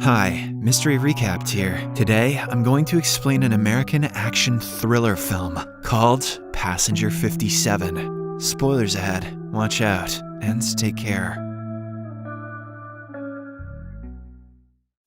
Hi, Mystery Recapped here. Today, I'm going to explain an American action thriller film called Passenger 57. Spoilers ahead. Watch out, and take care.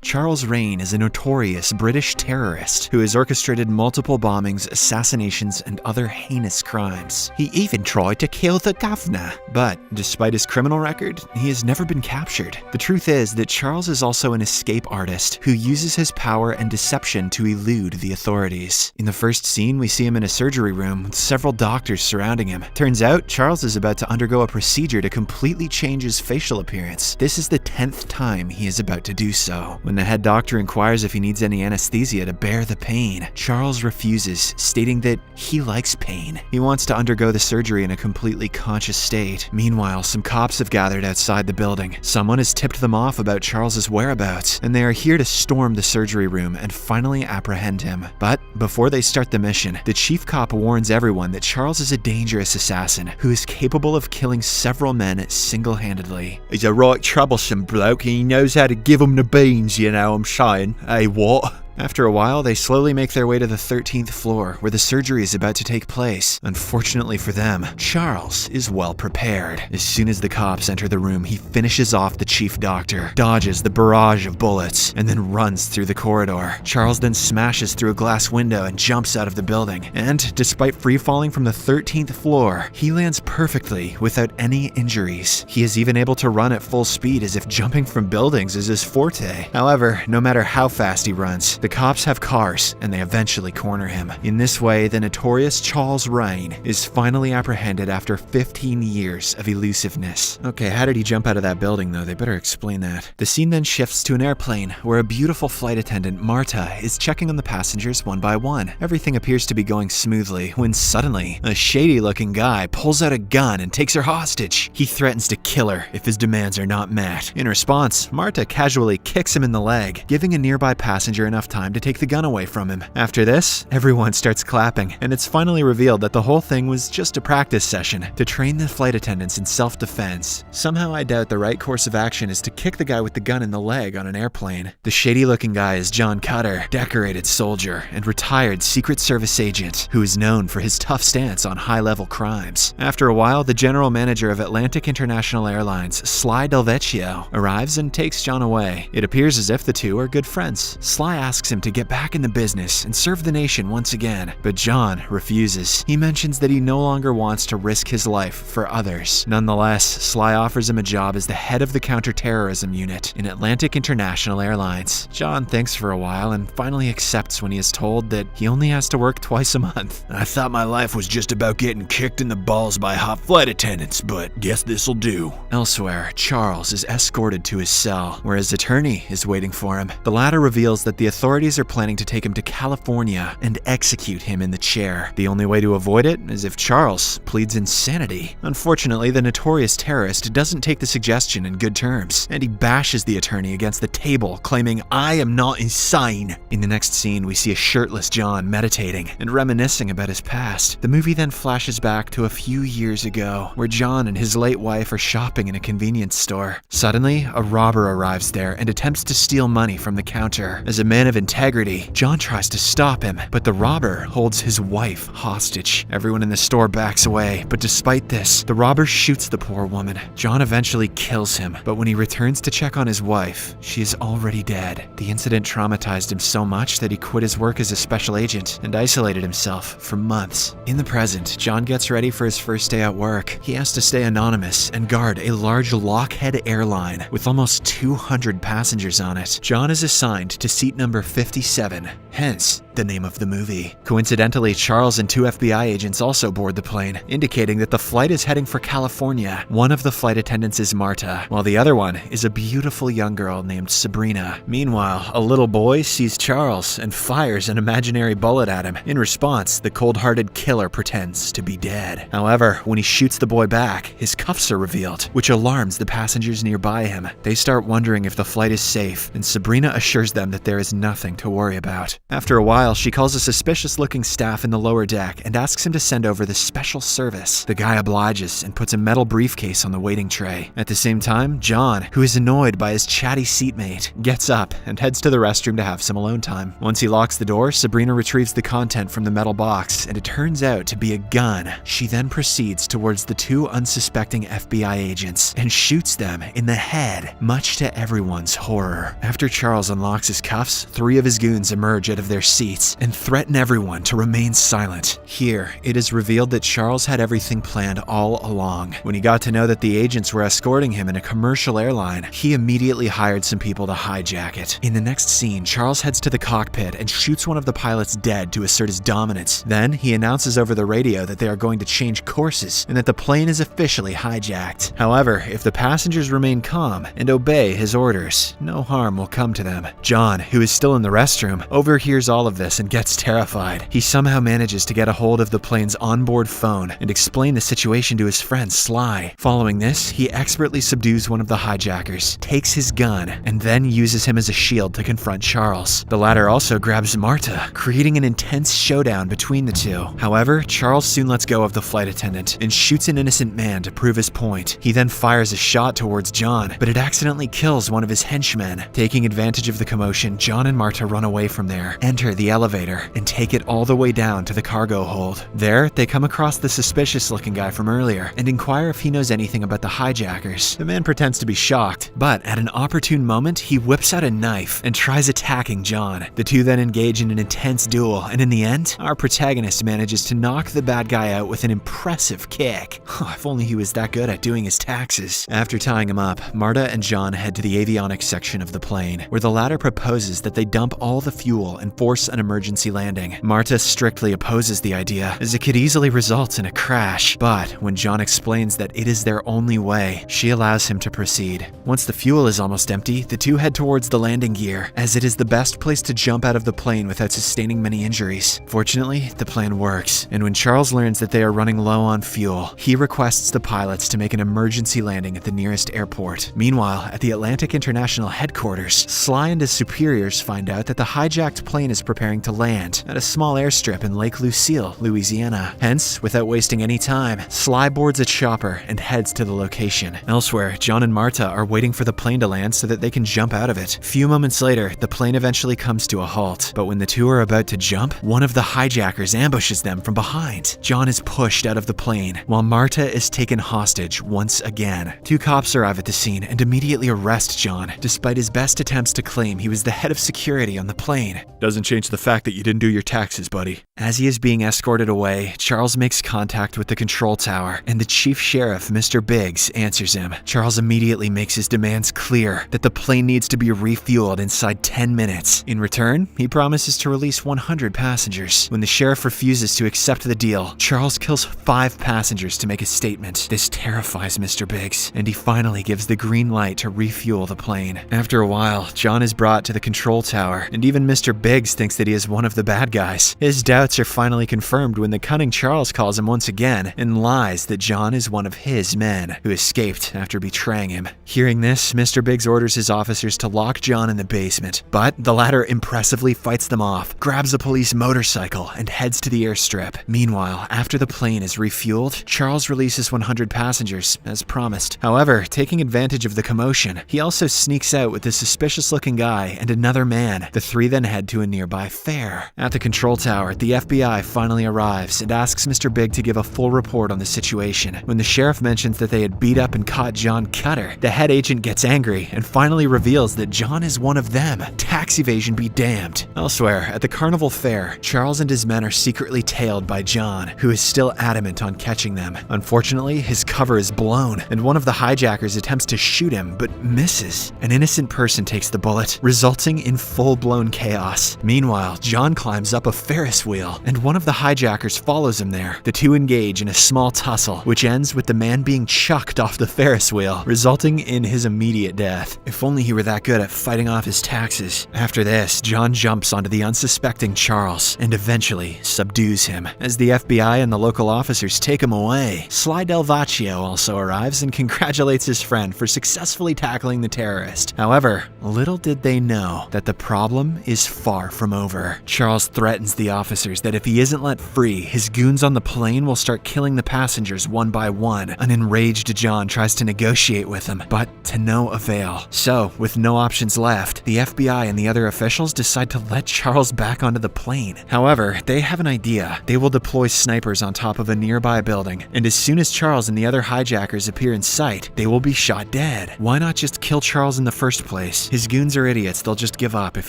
Charles Raine is a notorious British terrorist who has orchestrated multiple bombings, assassinations, and other heinous crimes. He even tried to kill the governor. But despite his criminal record, he has never been captured. The truth is that Charles is also an escape artist who uses his power and deception to elude the authorities. In the first scene, we see him in a surgery room with several doctors surrounding him. Turns out, Charles is about to undergo a procedure to completely change his facial appearance. This is the 10th time he is about to do so. When the head doctor inquires if he needs any anesthesia to bear the pain, Charles refuses, stating that he likes pain. He wants to undergo the surgery in a completely conscious state. Meanwhile, some cops have gathered outside the building. Someone has tipped them off about Charles's whereabouts, and they are here to storm the surgery room and finally apprehend him. But before they start the mission, the chief cop warns everyone that Charles is a dangerous assassin who is capable of killing several men single-handedly. He's a right troublesome bloke, he knows how to give 'em the beans, you know what I'm saying? Hey, what? After a while, they slowly make their way to the 13th floor, where the surgery is about to take place. Unfortunately for them, Charles is well prepared. As soon as the cops enter the room, he finishes off the chief doctor, dodges the barrage of bullets, and then runs through the corridor. Charles then smashes through a glass window and jumps out of the building. And despite free-falling from the 13th floor, he lands perfectly without any injuries. He is even able to run at full speed as if jumping from buildings is his forte. However, no matter how fast he runs, the cops have cars, and they eventually corner him. In this way, the notorious Charles Raine is finally apprehended after 15 years of elusiveness. Okay, how did he jump out of that building though? They better explain that. The scene then shifts to an airplane, where a beautiful flight attendant, Marta, is checking on the passengers one by one. Everything appears to be going smoothly, when suddenly, a shady-looking guy pulls out a gun and takes her hostage. He threatens to kill her if his demands are not met. In response, Marta casually kicks him in the leg, giving a nearby passenger enough time to take the gun away from him. After this, everyone starts clapping, and it's finally revealed that the whole thing was just a practice session to train the flight attendants in self-defense. Somehow I doubt the right course of action is to kick the guy with the gun in the leg on an airplane. The shady-looking guy is John Cutter, decorated soldier and retired Secret Service agent who is known for his tough stance on high-level crimes. After a while, the general manager of Atlantic International Airlines, Sly Del Vecchio, arrives and takes John away. It appears as if the two are good friends. Sly asks him to get back in the business and serve the nation once again, but John refuses. He mentions that he no longer wants to risk his life for others. Nonetheless, Sly offers him a job as the head of the counterterrorism unit in Atlantic International Airlines. John thinks for a while and finally accepts when he is told that he only has to work twice a month. I thought my life was just about getting kicked in the balls by hot flight attendants, but guess this'll do. Elsewhere, Charles is escorted to his cell, where his attorney is waiting for him. The latter reveals that the authorities are planning to take him to California and execute him in the chair. The only way to avoid it is if Charles pleads insanity. Unfortunately, the notorious terrorist doesn't take the suggestion in good terms, and he bashes the attorney against the table, claiming, "I am not insane." In the next scene, we see a shirtless John meditating and reminiscing about his past. The movie then flashes back to a few years ago, where John and his late wife are shopping in a convenience store. Suddenly, a robber arrives there and attempts to steal money from the counter. As a man of integrity, John tries to stop him, but the robber holds his wife hostage. Everyone in the store backs away, but despite this, the robber shoots the poor woman. John eventually kills him, but when he returns to check on his wife, she is already dead. The incident traumatized him so much that he quit his work as a special agent and isolated himself for months. In the present, John gets ready for his first day at work. He has to stay anonymous and guard a large Lockheed airline with almost 200 passengers on it. John is assigned to seat number 57, hence the name of the movie. Coincidentally, Charles and 2 FBI agents also board the plane, indicating that the flight is heading for California. One of the flight attendants is Marta, while the other one is a beautiful young girl named Sabrina. Meanwhile, a little boy sees Charles and fires an imaginary bullet at him. In response, the cold-hearted killer pretends to be dead. However, when he shoots the boy back, his cuffs are revealed, which alarms the passengers nearby him. They start wondering if the flight is safe, and Sabrina assures them that there is nothing to worry about. After a while, she calls a suspicious-looking staff in the lower deck and asks him to send over the special service. The guy obliges and puts a metal briefcase on the waiting tray. At the same time, John, who is annoyed by his chatty seatmate, gets up and heads to the restroom to have some alone time. Once he locks the door, Sabrina retrieves the content from the metal box, and it turns out to be a gun. She then proceeds towards the two unsuspecting FBI agents and shoots them in the head, much to everyone's horror. After Charles unlocks his cuffs, 3 of his goons emerge out of their seats and threaten everyone to remain silent. Here, it is revealed that Charles had everything planned all along. When he got to know that the agents were escorting him in a commercial airline, he immediately hired some people to hijack it. In the next scene, Charles heads to the cockpit and shoots one of the pilots dead to assert his dominance. Then, he announces over the radio that they are going to change courses and that the plane is officially hijacked. However, if the passengers remain calm and obey his orders, no harm will come to them. John, who is still in the restroom, overhears all of this and gets terrified. He somehow manages to get a hold of the plane's onboard phone and explain the situation to his friend Sly. Following this, he expertly subdues one of the hijackers, takes his gun, and then uses him as a shield to confront Charles. The latter also grabs Marta, creating an intense showdown between the two. However, Charles soon lets go of the flight attendant and shoots an innocent man to prove his point. He then fires a shot towards John, but it accidentally kills one of his henchmen. Taking advantage of the commotion, John and Marta run away from there, enter the elevator, and take it all the way down to the cargo hold. There, they come across the suspicious-looking guy from earlier and inquire if he knows anything about the hijackers. The man pretends to be shocked, but at an opportune moment, he whips out a knife and tries attacking John. The two then engage in an intense duel, and in the end, our protagonist manages to knock the bad guy out with an impressive kick. If only he was that good at doing his taxes. After tying him up, Marta and John head to the avionics section of the plane, where the latter proposes that they dump all the fuel and force an emergency landing. Marta strictly opposes the idea, as it could easily result in a crash, but when John explains that it is their only way, she allows him to proceed. Once the fuel is almost empty, the two head towards the landing gear, as it is the best place to jump out of the plane without sustaining many injuries. Fortunately, the plan works, and when Charles learns that they are running low on fuel, he requests the pilots to make an emergency landing at the nearest airport. Meanwhile, at the Atlantic International headquarters, Sly and his superiors find out that the hijacked plane is preparing to land at a small airstrip in Lake Lucille, Louisiana. Hence, without wasting any time, Sly boards a chopper and heads to the location. Elsewhere, John and Marta are waiting for the plane to land so that they can jump out of it. Few moments later, the plane eventually comes to a halt, but when the two are about to jump, one of the hijackers ambushes them from behind. John is pushed out of the plane, while Marta is taken hostage once again. 2 cops arrive at the scene and immediately arrest John, despite his best attempts to claim he was the head of security on the plane. Doesn't change the fact that you didn't do your taxes, buddy. As he is being escorted away, Charles makes contact with the control tower, and the chief sheriff, Mr. Biggs, answers him. Charles immediately makes his demands clear that the plane needs to be refueled inside 10 minutes. In return, he promises to release 100 passengers. When the sheriff refuses to accept the deal, Charles kills 5 passengers to make a statement. This terrifies Mr. Biggs, and he finally gives the green light to refuel the plane. After a while, John is brought to the control tower, and even Mr. Biggs thinks that he is one of the bad guys. His doubts are finally confirmed when the cunning Charles calls him once again and lies that John is one of his men, who escaped after betraying him. Hearing this, Mr. Biggs orders his officers to lock John in the basement, but the latter impressively fights them off, grabs a police motorcycle, and heads to the airstrip. Meanwhile, after the plane is refueled, Charles releases 100 passengers, as promised. However, taking advantage of the commotion, he also sneaks out with a suspicious-looking guy and another man. The 3 then head to a nearby fair. At the control tower, the FBI finally arrives and asks Mr. Big to give a full report on the situation. When the sheriff mentions that they had beat up and caught John Cutter, the head agent gets angry and finally reveals that John is one of them. Tax evasion be damned. Elsewhere, at the carnival fair, Charles and his men are secretly tailed by John, who is still adamant on catching them. Unfortunately, his cover is blown, and one of the hijackers attempts to shoot him, but misses. An innocent person takes the bullet, resulting in full-blown chaos. Meanwhile, John climbs up a Ferris wheel, and one of the hijackers follows him there. The two engage in a small tussle, which ends with the man being chucked off the Ferris wheel, resulting in his immediate death. If only he were that good at fighting off his taxes. After this, John jumps onto the unsuspecting Charles, and eventually subdues him. As the FBI and the local officers take him away, Sly Del Vecchio also arrives and congratulates his friend for successfully tackling the terrorist. However, little did they know that the problem is far far from over. Charles threatens the officers that if he isn't let free, his goons on the plane will start killing the passengers one by one. An enraged John tries to negotiate with him, but to no avail. So, with no options left, the FBI and the other officials decide to let Charles back onto the plane. However, they have an idea. They will deploy snipers on top of a nearby building, and as soon as Charles and the other hijackers appear in sight, they will be shot dead. Why not just kill Charles in the first place? His goons are idiots, they'll just give up if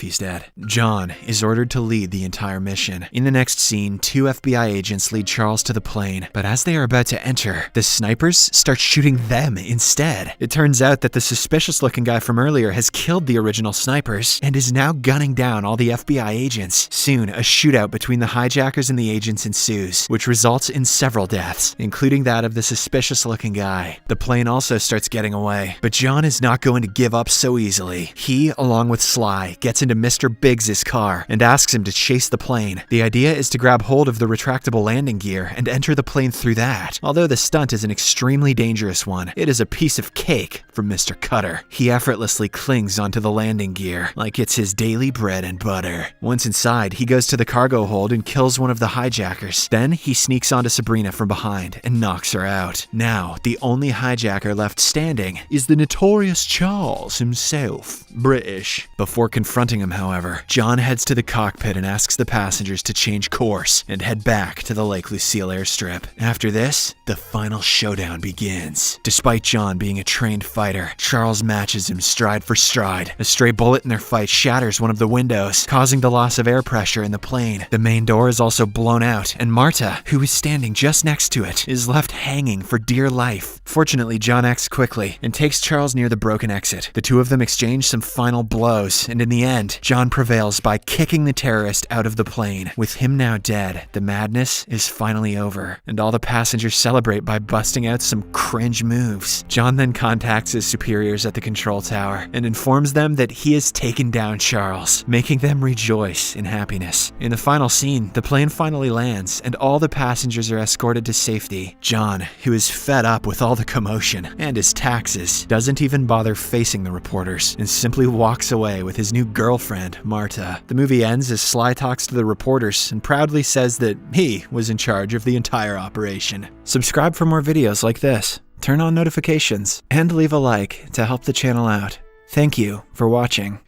he's dead. John is ordered to lead the entire mission. In the next scene, 2 FBI agents lead Charles to the plane, but as they are about to enter, the snipers start shooting them instead. It turns out that the suspicious-looking guy from earlier has killed the original snipers and is now gunning down all the FBI agents. Soon, a shootout between the hijackers and the agents ensues, which results in several deaths, including that of the suspicious-looking guy. The plane also starts getting away, but John is not going to give up so easily. He, along with Sly, gets into Mr. Biggs' car and asks him to chase the plane. The idea is to grab hold of the retractable landing gear and enter the plane through that. Although the stunt is an extremely dangerous one, it is a piece of cake for Mr. Cutter. He effortlessly clings onto the landing gear like it's his daily bread and butter. Once inside, he goes to the cargo hold and kills one of the hijackers. Then he sneaks onto Sabrina from behind and knocks her out. Now, the only hijacker left standing is the notorious Charles himself, British. Before confronting him, however, John heads to the cockpit and asks the passengers to change course and head back to the Lake Lucille airstrip. After this, the final showdown begins. Despite John being a trained fighter, Charles matches him stride for stride. A stray bullet in their fight shatters one of the windows, causing the loss of air pressure in the plane. The main door is also blown out, and Marta, who is standing just next to it, is left hanging for dear life. Fortunately, John acts quickly and takes Charles near the broken exit. The two of them exchange some final blows, and in the end, John prevails by kicking the terrorist out of the plane. With him now dead, the madness is finally over, and all the passengers celebrate by busting out some cringe moves. John then contacts his superiors at the control tower and informs them that he has taken down Charles, making them rejoice in happiness. In the final scene, the plane finally lands, and all the passengers are escorted to safety. John, who is fed up with all the commotion and his taxes, doesn't even bother facing the reporters and simply walks away with his new girlfriend, Marta. The movie ends as Sly talks to the reporters and proudly says that he was in charge of the entire operation. Subscribe for more videos like this, turn on notifications, and leave a like to help the channel out. Thank you for watching.